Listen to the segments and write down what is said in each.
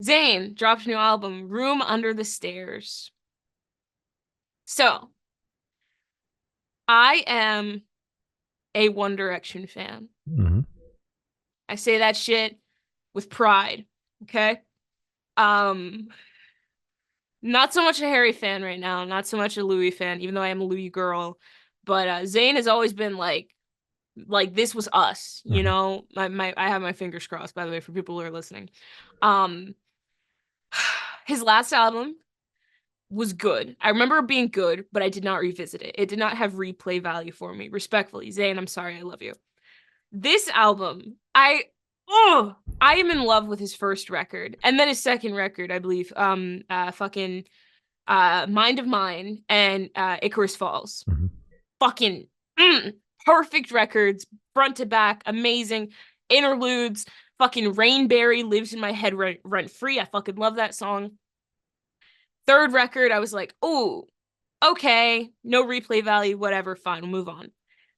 Zayn dropped a new album, Room Under the Stairs. So, I am a One Direction fan. Mm-hmm. I say that shit with pride, okay? Um, Not so much a Harry fan right now, not so much a Louis fan, even though I am a Louis girl. But Zayn has always been like this was us, you Mm-hmm. know. I have my fingers crossed, by the way, for people who are listening. Um, his last album was good. I remember it being good, but I did not revisit it. It did not have replay value for me. Respectfully, Zayn, I'm sorry, I love you. This album, I am in love with his first record, and then his second record, I believe. Fucking Mind of Mine and Icarus Falls. Mm-hmm. Fucking perfect records, front to back, amazing interludes. Fucking Rainberry lives in my head rent free. I fucking love that song. Third record, I was like, oh, okay, no replay value, whatever, fine, we'll move on.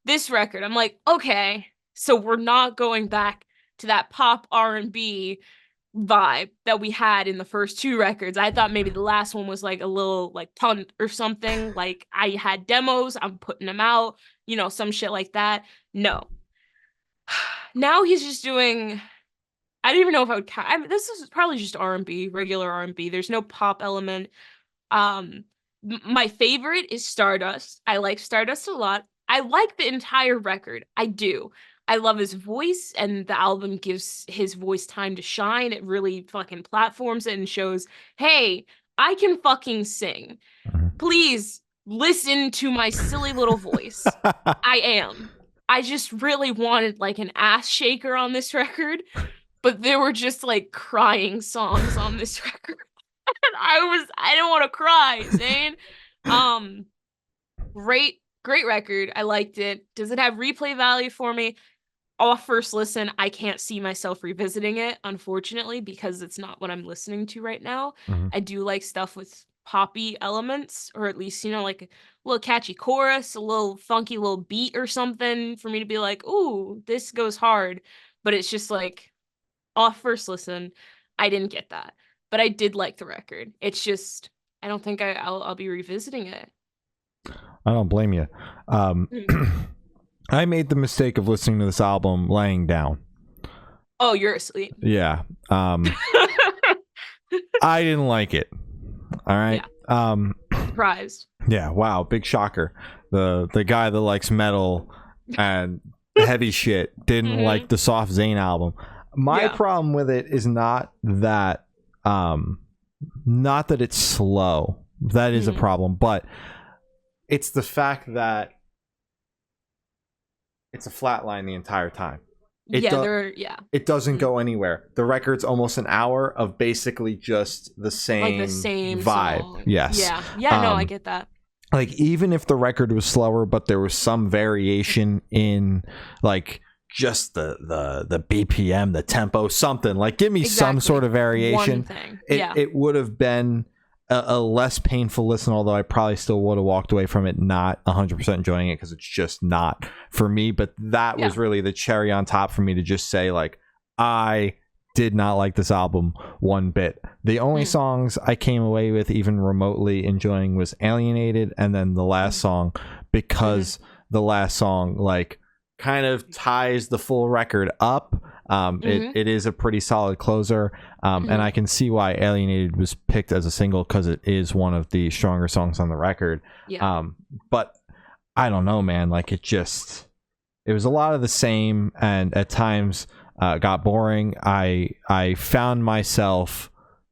This record, I'm like, okay, so we're not going back to that pop R&B vibe that we had in the first two records. I thought maybe the last one was like a little like punt or something. Like I had demos, I'm putting them out, some shit like that. No. Now he's just doing. I don't even know if I would count. This is probably just R&B, regular R&B. There's no pop element. Um, my favorite is Stardust. I like Stardust a lot. I like the entire record. I do. I love his voice, and the album gives his voice time to shine. It really fucking platforms it and shows, hey, I can fucking sing. Please listen to my silly little voice. I am. I just really wanted like an ass shaker on this record, but there were just like crying songs on this record. I didn't want to cry, Zane. Um, great record. I liked it. Does it have replay value for me? Off first listen, I can't see myself revisiting it, unfortunately, because it's not what I'm listening to right now. Mm-hmm. I do like stuff with poppy elements, or at least, like a little catchy chorus, a little funky little beat or something for me to be like, ooh, this goes hard. But it's just like off first listen, I didn't get that. But I did like the record. It's just I don't think I'll be revisiting it. I don't blame you. I made the mistake of listening to this album laying down. Oh, you're asleep. Yeah. I didn't like it. All right. Yeah. Surprised. Yeah. Wow. Big shocker. The guy that likes metal and heavy shit didn't like the Soft Zayn album. My problem with it is not that it's slow. That is a problem, but it's the fact that it's a flat line the entire time. It doesn't go anywhere. The record's almost an hour of basically just the same, like the same vibe. Song. Yes. Yeah. No, I get that. Like even if the record was slower, but there was some variation in like just the BPM, the tempo, something like give me some sort of variation. One thing. It would have been a less painful listen, although I probably still would have walked away from it not 100% enjoying it because it's just not for me. But that was really the cherry on top for me to just say, like, I did not like this album one bit. The only songs I came away with even remotely enjoying was Alienated and then the last song, because the last song, like, kind of ties the full record up. It is a pretty solid closer, and I can see why Alienated was picked as a single because it is one of the stronger songs on the record. But I don't know, man, like it was a lot of the same, and at times got boring. I found myself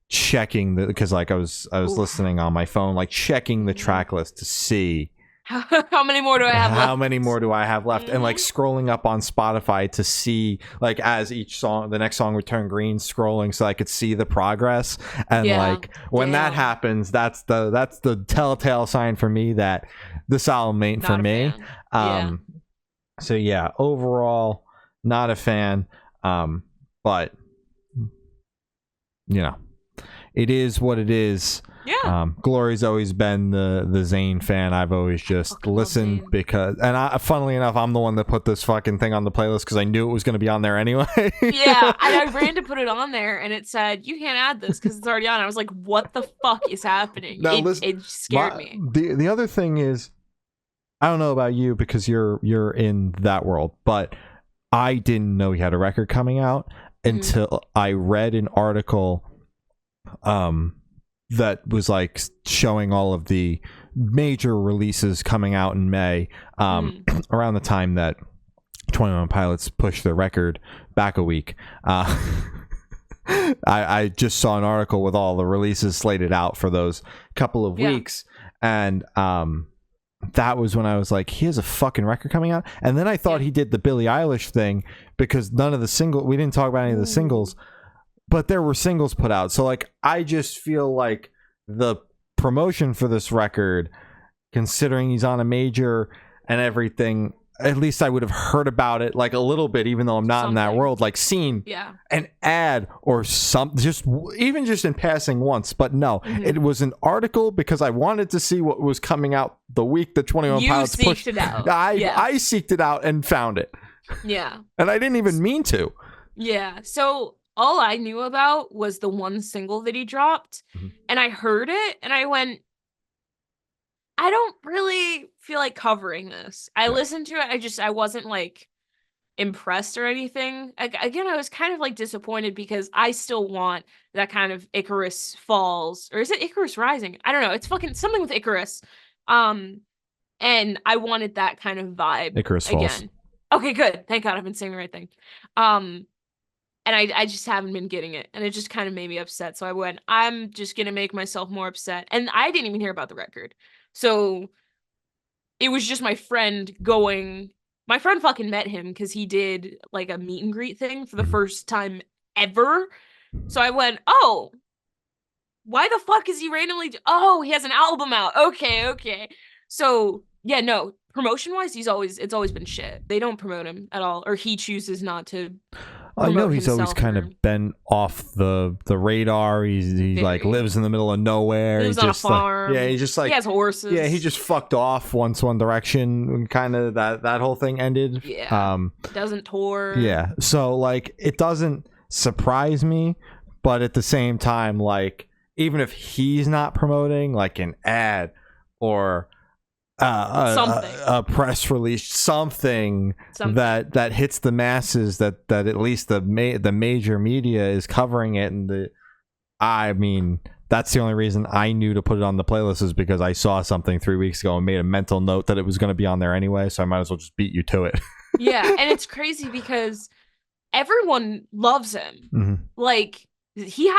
checking because like I was listening on my phone, like checking the track list to see how many more do I have left? How many more do I have left? And like scrolling up on Spotify to see, like, as each song, the next song would turn green, scrolling so I could see the progress. And like when that happens, that's the telltale sign for me that this album ain't for me. So yeah, overall, not a fan. But you know, it is what it is. Yeah. Glory's always been the ZAYN fan. I've always just listened because, and funnily enough, I'm the one that put this fucking thing on the playlist because I knew it was going to be on there anyway. Yeah, I ran to put it on there, and it said you can't add this because it's already on. I was like, "What the fuck is happening?" Now, listen, it scared me. The other thing is, I don't know about you because you're in that world, but I didn't know he had a record coming out until I read an article that was like showing all of the major releases coming out in May, around the time that 21 Pilots pushed their record back a week. I just saw an article with all the releases slated out for those couple of weeks, and that was when I was like, he has a fucking record coming out. And then I thought he did the Billie Eilish thing because none of the we didn't talk about any of the singles, but there were singles put out. So like, I just feel like the promotion for this record, considering he's on a major and everything, at least I would have heard about it like a little bit, even though I'm not in that world, like seen an ad or even just in passing once. But no, it was an article because I wanted to see what was coming out the week that 21 Pilots pushed it out. I seeked it out and found it. Yeah. And I didn't even mean to. Yeah. So all I knew about was the one single that he dropped, and I heard it and I went, I don't really feel like covering this. I listened to it. I wasn't like impressed or anything. Again, I was kind of like disappointed because I still want that kind of Icarus Falls, or is it Icarus Rising? I don't know. It's fucking something with Icarus. And I wanted that kind of vibe. Icarus Falls. Again. Okay, good. Thank God I've been saying the right thing. And I just haven't been getting it. And it just kind of made me upset. So I went, I'm just going to make myself more upset. And I didn't even hear about the record. So it was just my friend going. My friend fucking met him because he did like a meet and greet thing for the first time ever. So I went, oh, why the fuck is he randomly? Oh, he has an album out. Okay. So yeah, no, promotion wise, it's always been shit. They don't promote him at all, or he chooses not to. I know he's always kind of been off the radar. He like lives in the middle of nowhere. Lives on a farm. He just like he has horses. Yeah, he just fucked off once One Direction and kind of that whole thing ended. Yeah, doesn't tour. Yeah, so like it doesn't surprise me, but at the same time, like even if he's not promoting like an ad or a press release, something that hits the masses, that at least the major media is covering it, and I mean, that's the only reason I knew to put it on the playlist is because I saw something 3 weeks ago and made a mental note that it was going to be on there anyway, so I might as well just beat you to it. Yeah, and it's crazy because everyone loves him. Like, he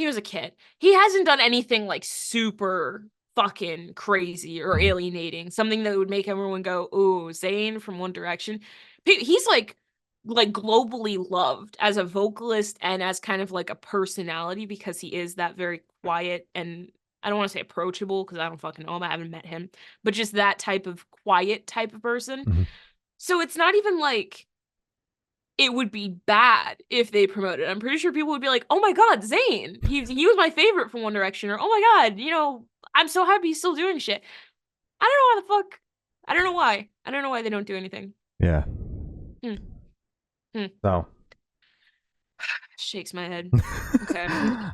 was a kid. He hasn't done anything like super fucking crazy or alienating, something that would make everyone go, "Ooh, Zayn from One Direction." He's like globally loved as a vocalist and as kind of like a personality because he is that very quiet, and I don't want to say approachable because I don't fucking know him, I haven't met him, but just that type of quiet type of person. So it's not even like it would be bad if they promoted. I'm pretty sure people would be like, "Oh my god, Zayn! He was my favorite from One Direction," or "Oh my god, I'm so happy he's still doing shit." I don't know why the fuck. I don't know why. I don't know why they don't do anything. Yeah. So shakes my head. Okay.